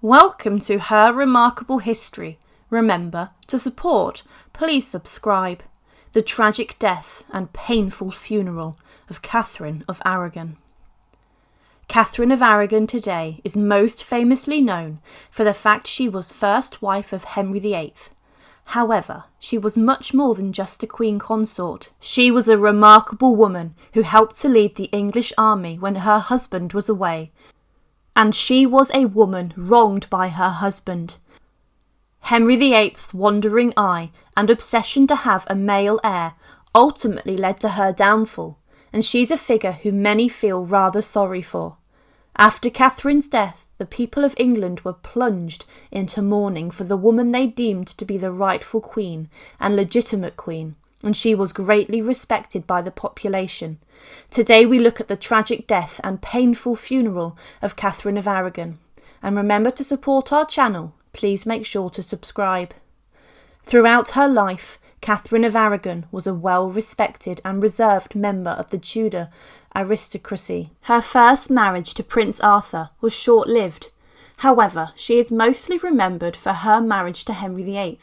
Welcome to Her Remarkable History. Remember to support. Please subscribe. The tragic death and painful funeral of Catherine of Aragon. Catherine of Aragon today is most famously known for the fact she was first wife of Henry VIII. However, she was much more than just a Queen Consort. She was a remarkable woman who helped to lead the English army when her husband was away. And she was a woman wronged by her husband. Henry VIII's wandering eye and obsession to have a male heir ultimately led to her downfall, and she's a figure who many feel rather sorry for. After Catherine's death, the people of England were plunged into mourning for the woman they deemed to be the rightful queen and legitimate queen, and she was greatly respected by the population. Today we look at the tragic death and painful funeral of Catherine of Aragon. And remember to support our channel. Please make sure to subscribe. Throughout her life, Catherine of Aragon was a well-respected and reserved member of the Tudor aristocracy. Her first marriage to Prince Arthur was short-lived. However, she is mostly remembered for her marriage to Henry VIII.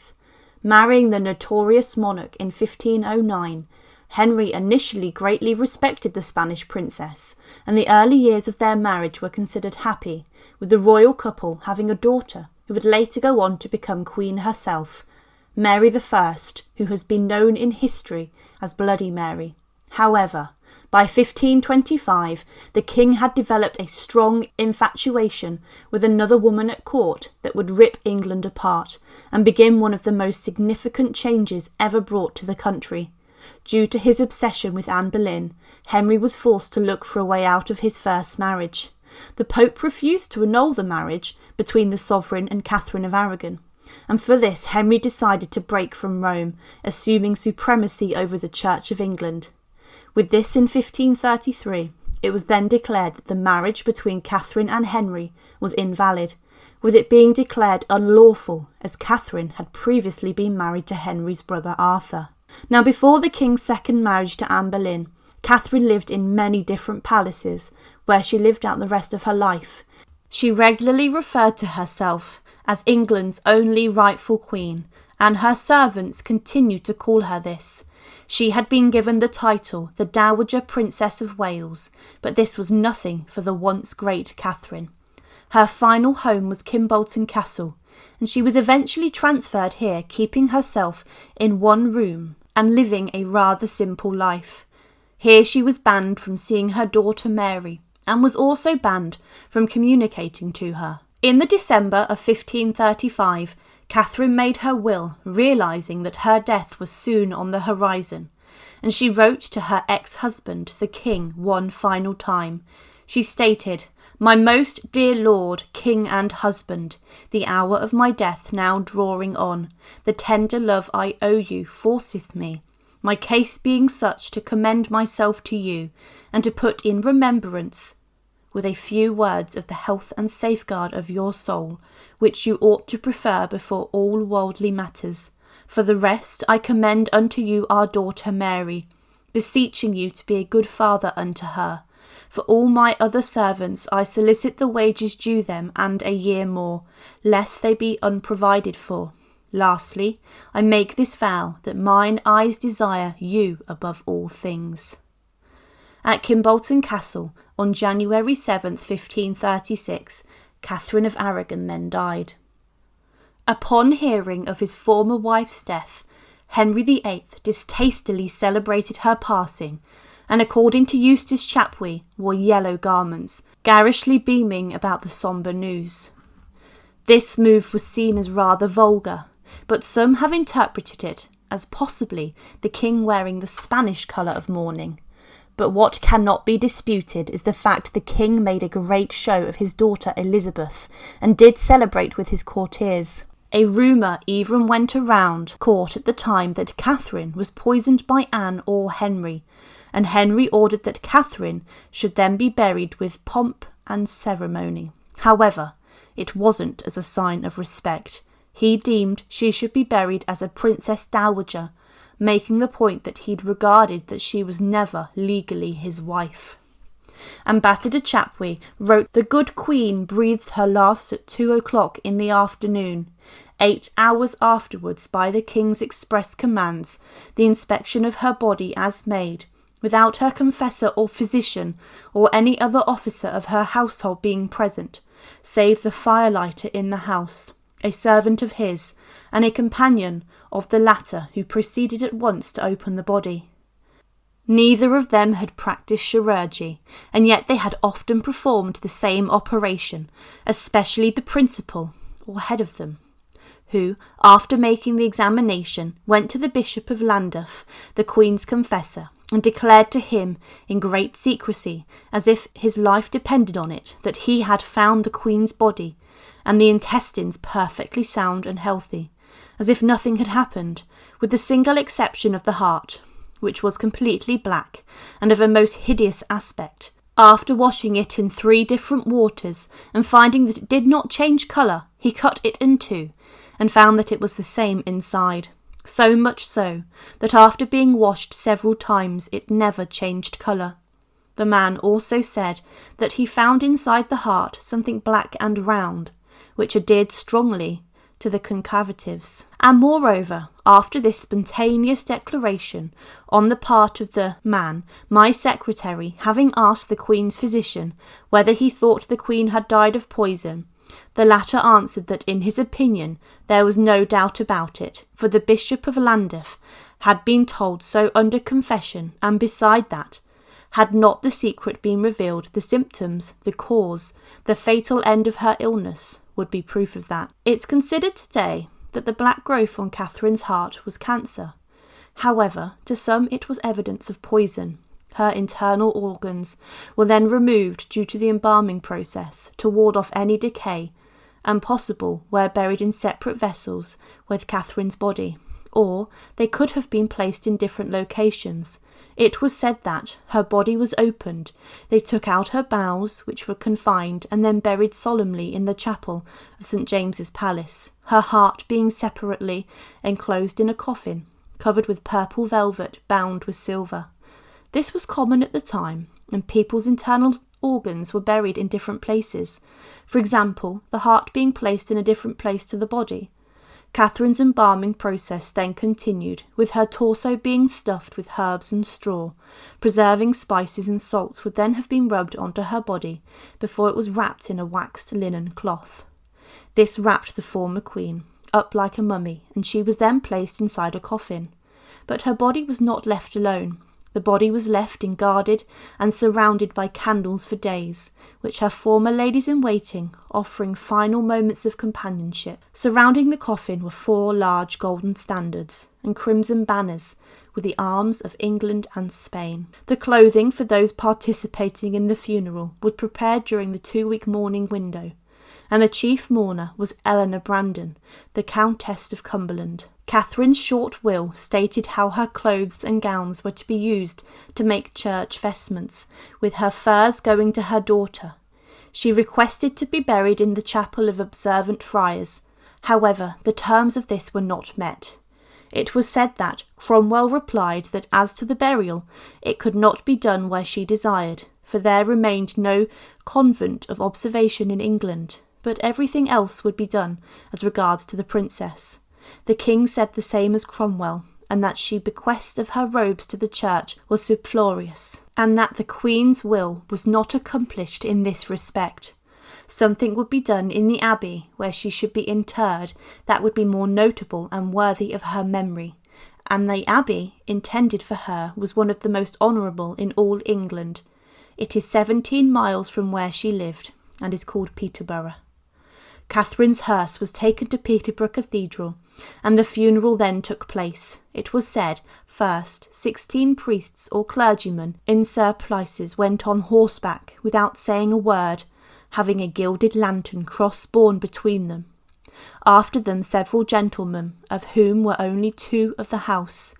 Marrying the notorious monarch in 1509, Henry initially greatly respected the Spanish princess, and the early years of their marriage were considered happy, with the royal couple having a daughter who would later go on to become queen herself, Mary I, who has been known in history as Bloody Mary. However, by 1525, the king had developed a strong infatuation with another woman at court that would rip England apart and begin one of the most significant changes ever brought to the country. Due to his obsession with Anne Boleyn, Henry was forced to look for a way out of his first marriage. The Pope refused to annul the marriage between the sovereign and Catherine of Aragon, and for this Henry decided to break from Rome, assuming supremacy over the Church of England. With this in 1533, it was then declared that the marriage between Catherine and Henry was invalid, with it being declared unlawful as Catherine had previously been married to Henry's brother Arthur. Now, before the king's second marriage to Anne Boleyn, Catherine lived in many different palaces, where she lived out the rest of her life. She regularly referred to herself as England's only rightful queen, and her servants continued to call her this. She had been given the title the Dowager Princess of Wales, but this was nothing for the once great Catherine. Her final home was Kimbolton Castle, and she was eventually transferred here, keeping herself in one room and living a rather simple life. Here she was banned from seeing her daughter Mary, and was also banned from communicating to her. In the December of 1535, Catherine made her will, realising that her death was soon on the horizon, and she wrote to her ex-husband, the king, one final time. She stated, "My most dear lord, king and husband, the hour of my death now drawing on, the tender love I owe you forceth me, my case being such, to commend myself to you, and to put in remembrance with a few words of the health and safeguard of your soul, which you ought to prefer before all worldly matters. For the rest I commend unto you our daughter Mary, beseeching you to be a good father unto her. For all my other servants I solicit the wages due them and a year more, lest they be unprovided for. Lastly, I make this vow, that mine eyes desire you above all things." At Kimbolton Castle, on January 7th, 1536, Catherine of Aragon then died. Upon hearing of his former wife's death, Henry VIII distastefully celebrated her passing, and according to Eustace Chapuis, wore yellow garments, garishly beaming about the sombre news. This move was seen as rather vulgar, but some have interpreted it as possibly the king wearing the Spanish colour of mourning. But what cannot be disputed is the fact the king made a great show of his daughter Elizabeth, and did celebrate with his courtiers. A rumour even went around court at the time that Catherine was poisoned by Anne or Henry, and Henry ordered that Catherine should then be buried with pomp and ceremony. However, it wasn't as a sign of respect. He deemed she should be buried as a princess dowager, making the point that he'd regarded that she was never legally his wife. Ambassador Chapwe wrote the good queen breathed her last at 2 o'clock in the afternoon. 8 hours afterwards, by the king's express commands, the inspection of her body as made, without her confessor or physician or any other officer of her household being present, save the firelighter in the house, a servant of his, and a companion of the latter who proceeded at once to open the body. Neither of them had practised chirurgy, and yet they had often performed the same operation, especially the principal, or head of them, who, after making the examination, went to the Bishop of Llandaff, the Queen's confessor, and declared to him in great secrecy, as if his life depended on it, that he had found the Queen's body, and the intestines perfectly sound and healthy, as if nothing had happened, with the single exception of the heart, which was completely black, and of a most hideous aspect. After washing it in 3 different waters, and finding that it did not change colour, he cut it in 2, and found that it was the same inside. So much so, that after being washed several times it never changed colour. The man also said that he found inside the heart something black and round, which adhered strongly to the concavitives. And moreover, after this spontaneous declaration on the part of the man, my secretary, having asked the Queen's physician whether he thought the Queen had died of poison, the latter answered that in his opinion there was no doubt about it, for the Bishop of Llandaff had been told so under confession, and beside that, had not the secret been revealed, the symptoms, the cause, the fatal end of her illness would be proof of that. It's considered today that the black growth on Catherine's heart was cancer. However, to some it was evidence of poison. Her internal organs were then removed due to the embalming process to ward off any decay, and possible were buried in separate vessels with Catherine's body, or they could have been placed in different locations. It was said that her body was opened, they took out her bowels, which were confined, and then buried solemnly in the chapel of St. James's Palace, her heart being separately enclosed in a coffin, covered with purple velvet bound with silver. This was common at the time, and people's internal organs were buried in different places, for example, the heart being placed in a different place to the body. Catherine's embalming process then continued, with her torso being stuffed with herbs and straw. Preserving spices and salts would then have been rubbed onto her body before it was wrapped in a waxed linen cloth. This wrapped the former queen up like a mummy, and she was then placed inside a coffin. But her body was not left alone. The body was left in guarded and surrounded by candles for days, which her former ladies-in-waiting offering final moments of companionship. Surrounding the coffin were 4 large golden standards and crimson banners with the arms of England and Spain. The clothing for those participating in the funeral was prepared during the 2-week mourning window, and the chief mourner was Eleanor Brandon, the Countess of Cumberland. Catherine's short will stated how her clothes and gowns were to be used to make church vestments, with her furs going to her daughter. She requested to be buried in the chapel of observant friars. However, the terms of this were not met. It was said that Cromwell replied that as to the burial, it could not be done where she desired, for there remained no convent of observation in England, but everything else would be done as regards to the princess. The king said the same as Cromwell, and that she bequest of her robes to the church was superfluous, and that the queen's will was not accomplished in this respect. Something would be done in the abbey where she should be interred that would be more notable and worthy of her memory, and the abbey intended for her was one of the most honourable in all England. It is 17 miles from where she lived, and is called Peterborough. Catherine's hearse was taken to Peterborough Cathedral, and the funeral then took place. It was said, first, 16 priests or clergymen in surplices went on horseback without saying a word, having a gilded lantern cross-borne between them. After them several gentlemen, of whom were only 2 of the house,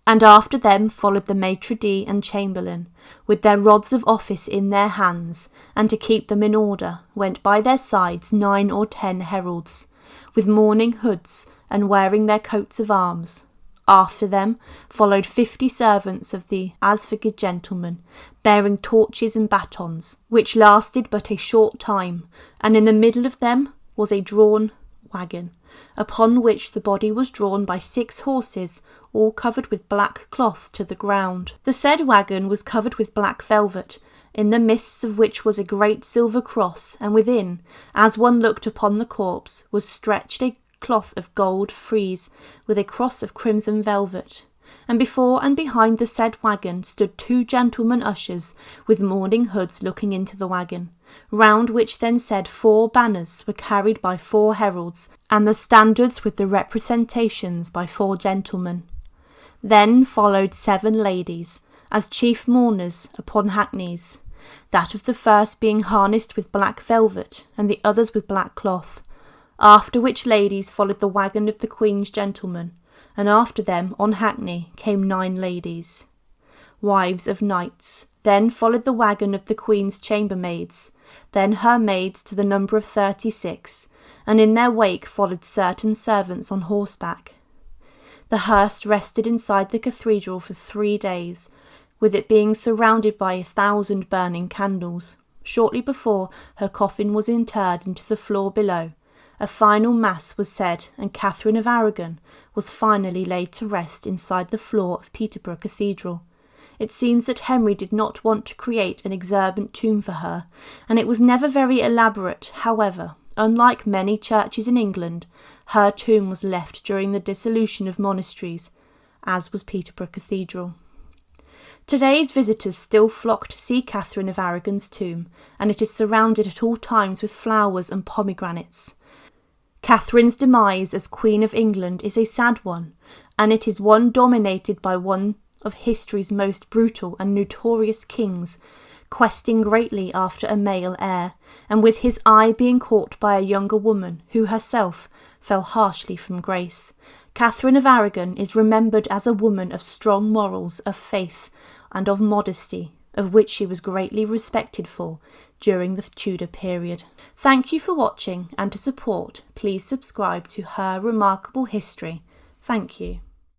and after them followed the maitre d' and chamberlain, with their rods of office in their hands, and to keep them in order went by their sides 9 or 10 heralds, with mourning hoods and wearing their coats of arms. After them followed 50 servants of the as-forged gentleman, bearing torches and batons, which lasted but a short time, and in the middle of them was a drawn waggon, upon which the body was drawn by 6 horses, all covered with black cloth to the ground. The said waggon was covered with black velvet, in the midst of which was a great silver cross, and within, as one looked upon the corpse, was stretched a cloth of gold frieze, with a cross of crimson velvet. And before and behind the said waggon stood 2 gentlemen ushers, with mourning hoods looking into the waggon, round which then said 4 banners were carried by 4 heralds, and the standards with the representations by 4 gentlemen. Then followed 7 ladies, as chief mourners upon hackneys, that of the first being harnessed with black velvet, and the others with black cloth. After which ladies followed the waggon of the Queen's gentlemen, and after them on hackney came 9 ladies, wives of knights. Then followed the waggon of the Queen's chambermaids, then her maids to the number of 36, and in their wake followed certain servants on horseback. The hearse rested inside the cathedral for 3 days, with it being surrounded by 1,000 burning candles. Shortly before her coffin was interred into the floor below, a final mass was said, and Catherine of Aragon was finally laid to rest inside the floor of Peterborough Cathedral. It seems that Henry did not want to create an exuberant tomb for her, and it was never very elaborate. However, unlike many churches in England, her tomb was left during the dissolution of monasteries, as was Peterborough Cathedral. Today's visitors still flock to see Catherine of Aragon's tomb, and it is surrounded at all times with flowers and pomegranates. Catherine's demise as Queen of England is a sad one, and it is one dominated by one of history's most brutal and notorious kings, questing greatly after a male heir, and with his eye being caught by a younger woman who herself fell harshly from grace. Catherine of Aragon is remembered as a woman of strong morals, of faith, and of modesty, of which she was greatly respected for during the Tudor period. Thank you for watching, and to support, please subscribe to Her Remarkable History. Thank you.